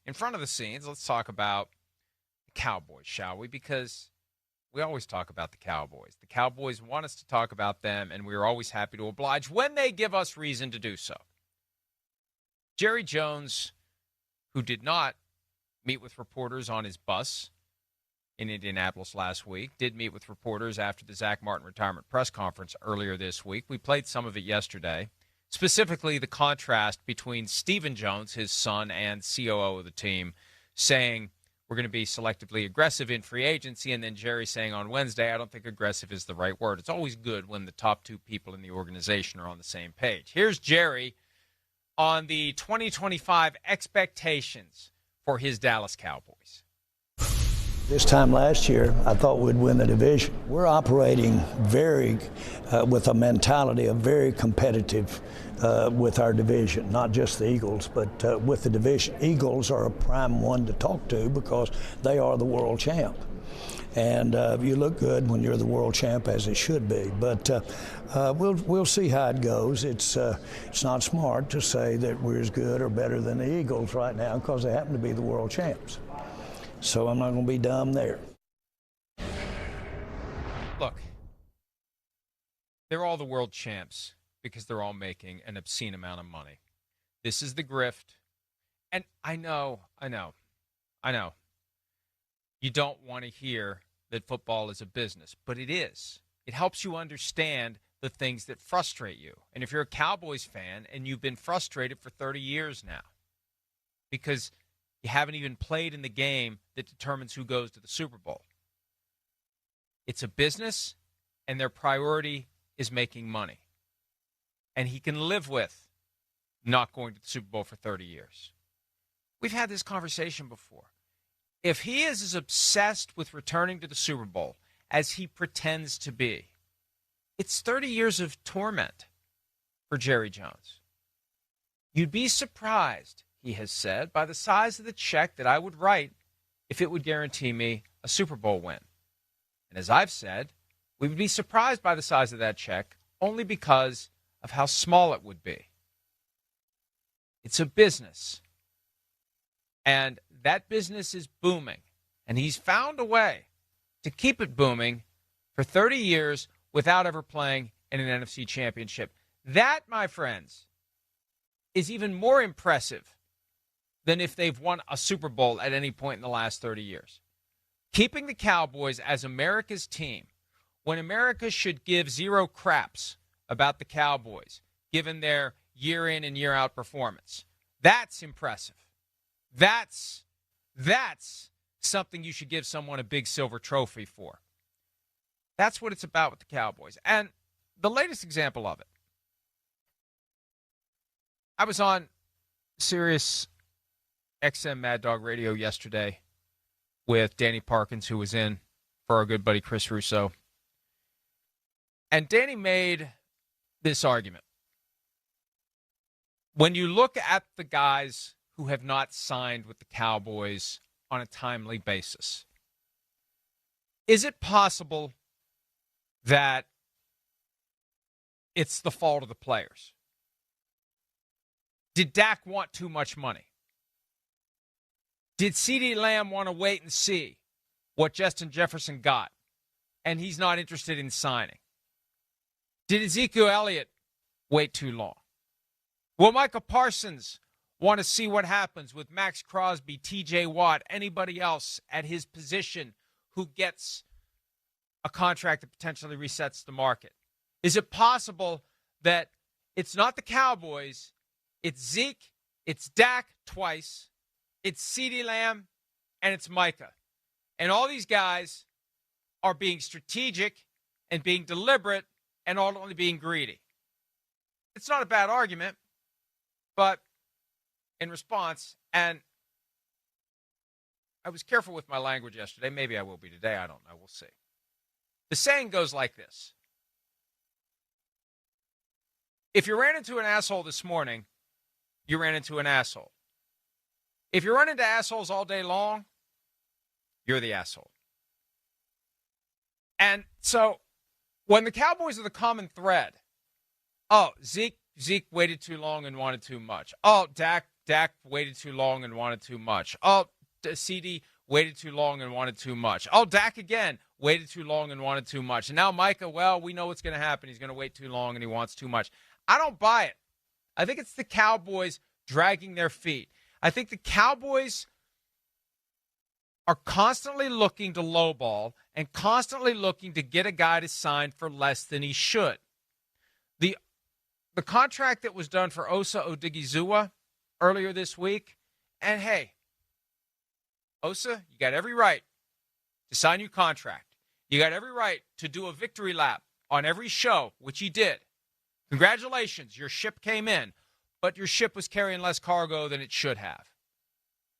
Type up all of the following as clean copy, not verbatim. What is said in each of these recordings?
in front of the scenes, let's talk about the Cowboys, shall we? Because we always talk about the Cowboys. The Cowboys want us to talk about them, and we are always happy to oblige when they give us reason to do so. Jerry Jones, who did not meet with reporters on his bus in Indianapolis last week, did meet with reporters after the Zach Martin retirement press conference earlier this week. We played some of it yesterday, specifically the contrast between Stephen Jones, his son and COO of the team, saying we're going to be selectively aggressive in free agency, and then Jerry saying on Wednesday, I don't think aggressive is the right word. It's always good when the top two people in the organization are on the same page. Here's Jerry on the 2025 expectations for his Dallas Cowboys. This time last year, I thought we'd win the division. We're operating with a mentality of very competitive with our division, not just the Eagles, but with the division. Eagles are a prime one to talk to because they are the world champ. And you look good when you're the world champ, as it should be. But we'll see how it goes. It's not smart to say that we're as good or better than the Eagles right now because they happen to be the world champs. So I'm not going to be dumb there. Look, they're all the world champs because they're all making an obscene amount of money. This is the grift. And I know. You don't want to hear that football is a business, but it is. It helps you understand the things that frustrate you. And if you're a Cowboys fan and you've been frustrated for 30 years now because you haven't even played in the game that determines who goes to the Super Bowl. It's a business, and their priority is making money. And he can live with not going to the Super Bowl for 30 years. We've had this conversation before. If he is as obsessed with returning to the Super Bowl as he pretends to be, it's 30 years of torment for Jerry Jones. You'd be surprised, he has said, by the size of the check that I would write if it would guarantee me a Super Bowl win. And as I've said, we would be surprised by the size of that check only because of how small it would be. It's a business. And that business is booming. And he's found a way to keep it booming for 30 years without ever playing in an NFC championship. That, my friends, is even more impressive than if they've won a Super Bowl at any point in the last 30 years. Keeping the Cowboys as America's team when America should give zero craps about the Cowboys, given their year in and year out performance. That's impressive. That's something you should give someone a big silver trophy for. That's what it's about with the Cowboys. And the latest example of it, I was on Sirius XM Mad Dog Radio yesterday with Danny Parkins, who was in for our good buddy Chris Russo. And Danny made this argument. When you look at the guys who have not signed with the Cowboys on a timely basis, is it possible that it's the fault of the players? Did Dak want too much money? Did CeeDee Lamb want to wait and see what Justin Jefferson got, and he's not interested in signing? Did Ezekiel Elliott wait too long? Will Micah Parsons want to see what happens with Max Crosby, TJ Watt, anybody else at his position who gets a contract that potentially resets the market? Is it possible that it's not the Cowboys, it's Zeke, it's Dak twice, it's CeeDee Lamb, and it's Micah? And all these guys are being strategic and being deliberate and ultimately being greedy. It's not a bad argument, but in response, and I was careful with my language yesterday. Maybe I will be today. I don't know. We'll see. The saying goes like this. If you ran into an asshole this morning, you ran into an asshole. If you run into assholes all day long, you're the asshole. And so when the Cowboys are the common thread, oh, Zeke waited too long and wanted too much. Oh, Dak Dak waited too long and wanted too much. Oh, CD waited too long and wanted too much. Oh, Dak again waited too long and wanted too much. And now Micah, well, we know what's going to happen. He's going to wait too long and he wants too much. I don't buy it. I think it's the Cowboys dragging their feet. I think the Cowboys are constantly looking to lowball and constantly looking to get a guy to sign for less than he should. The contract that was done for Osa Odigizua earlier this week, and hey, Osa, you got every right to sign your contract. You got every right to do a victory lap on every show, which he did. Congratulations, your ship came in, but your ship was carrying less cargo than it should have.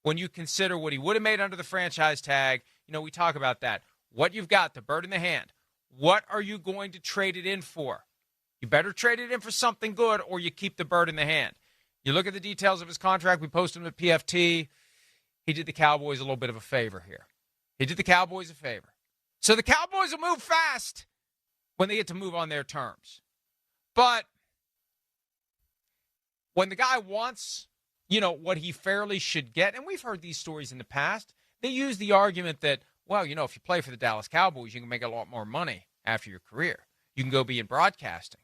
When you consider what he would have made under the franchise tag, we talk about that. What you've got, the bird in the hand. What are you going to trade it in for? You better trade it in for something good or you keep the bird in the hand. You look at the details of his contract. We posted him at PFT. He did the Cowboys a little bit of a favor here. He did the Cowboys a favor. So the Cowboys will move fast when they get to move on their terms. But when the guy wants, what he fairly should get, and we've heard these stories in the past, they use the argument that, well, if you play for the Dallas Cowboys, you can make a lot more money after your career. You can go be in broadcasting.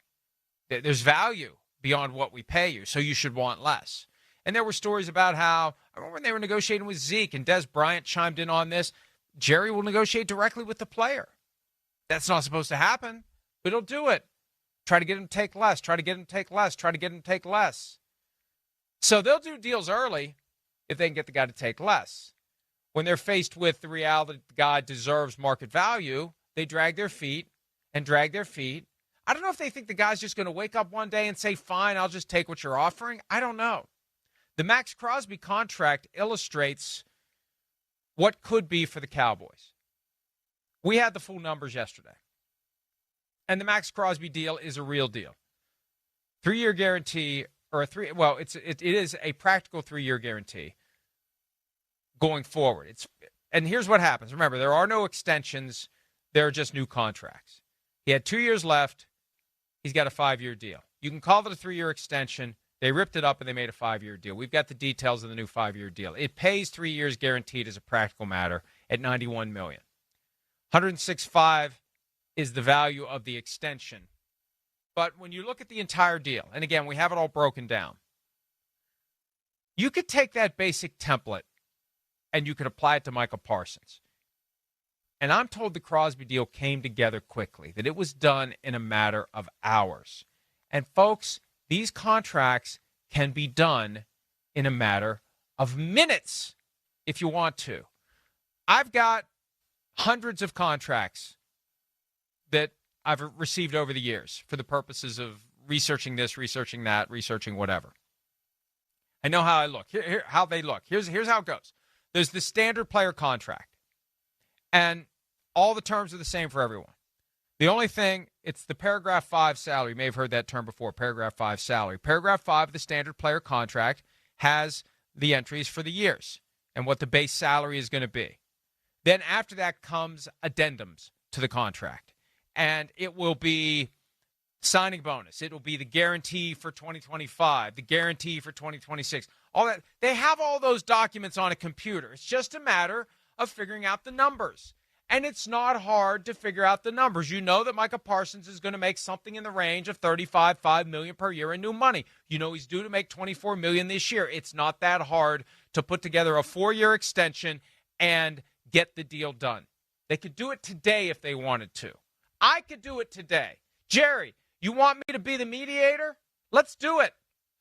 There's value beyond what we pay you, so you should want less. And there were stories about how, I remember when they were negotiating with Zeke, and Des Bryant chimed in on this, Jerry will negotiate directly with the player. That's not supposed to happen, but he'll do it. Try to get him to take less, try to get him to take less, try to get him to take less. So they'll do deals early if they can get the guy to take less. When they're faced with the reality that the guy deserves market value, they drag their feet and drag their feet. I don't know if they think the guy's just going to wake up one day and say, fine, I'll just take what you're offering. I don't know. The Max Crosby contract illustrates what could be for the Cowboys. We had the full numbers yesterday. And the Max Crosby deal is a real deal. 3-year guarantee, it is a practical 3-year guarantee going forward. And here's what happens. Remember, there are no extensions. There are just new contracts. He had 2 years left. He's got a 5-year deal. You can call it a 3-year extension. They ripped it up and they made a 5-year deal. We've got the details of the new 5-year deal. It pays 3 years guaranteed as a practical matter at $91 million. $106.5 is the value of the extension. But when you look at the entire deal, and again, we have it all broken down, you could take that basic template and you could apply it to Michael Parsons. And I'm told the Crosby deal came together quickly, that it was done in a matter of hours. And folks, these contracts can be done in a matter of minutes if you want to. I've got hundreds of contracts that I've received over the years for the purposes of researching this, researching that, researching whatever. I know how I look. How they look. Here's how it goes. There's the standard player contract. And all the terms are the same for everyone. The only thing, it's the paragraph 5 salary. You may have heard that term before, paragraph 5 salary. Paragraph 5 of the standard player contract has the entries for the years and what the base salary is going to be. Then after that comes addendums to the contract. And it will be signing bonus. It will be the guarantee for 2025, the guarantee for 2026. All that. They have all those documents on a computer. It's just a matter of figuring out the numbers. And it's not hard to figure out the numbers. You know that Micah Parsons is going to make something in the range of $35.5 million per year in new money. You know he's due to make $24 million this year. It's not that hard to put together a 4-year extension and get the deal done. They could do it today if they wanted to. I could do it today. Jerry, you want me to be the mediator? Let's do it.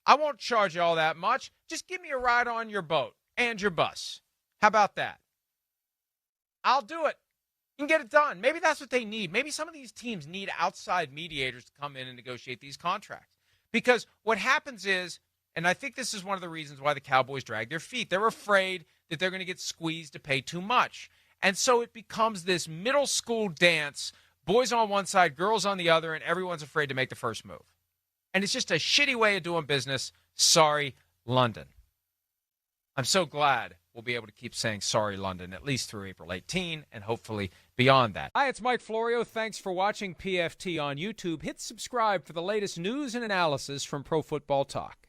I won't charge you all that much. Just give me a ride on your boat and your bus. How about that? I'll do it. You can get it done. Maybe that's what they need. Maybe some of these teams need outside mediators to come in and negotiate these contracts. Because what happens is, and I think this is one of the reasons why the Cowboys drag their feet, they're afraid that they're going to get squeezed to pay too much. And so it becomes this middle school dance, boys on one side, girls on the other, and everyone's afraid to make the first move. And it's just a shitty way of doing business. Sorry, London. I'm so glad we'll be able to keep saying sorry, London, at least through April 18 and hopefully beyond that. Hi, it's Mike Florio. Thanks for watching PFT on YouTube. Hit subscribe for the latest news and analysis from Pro Football Talk.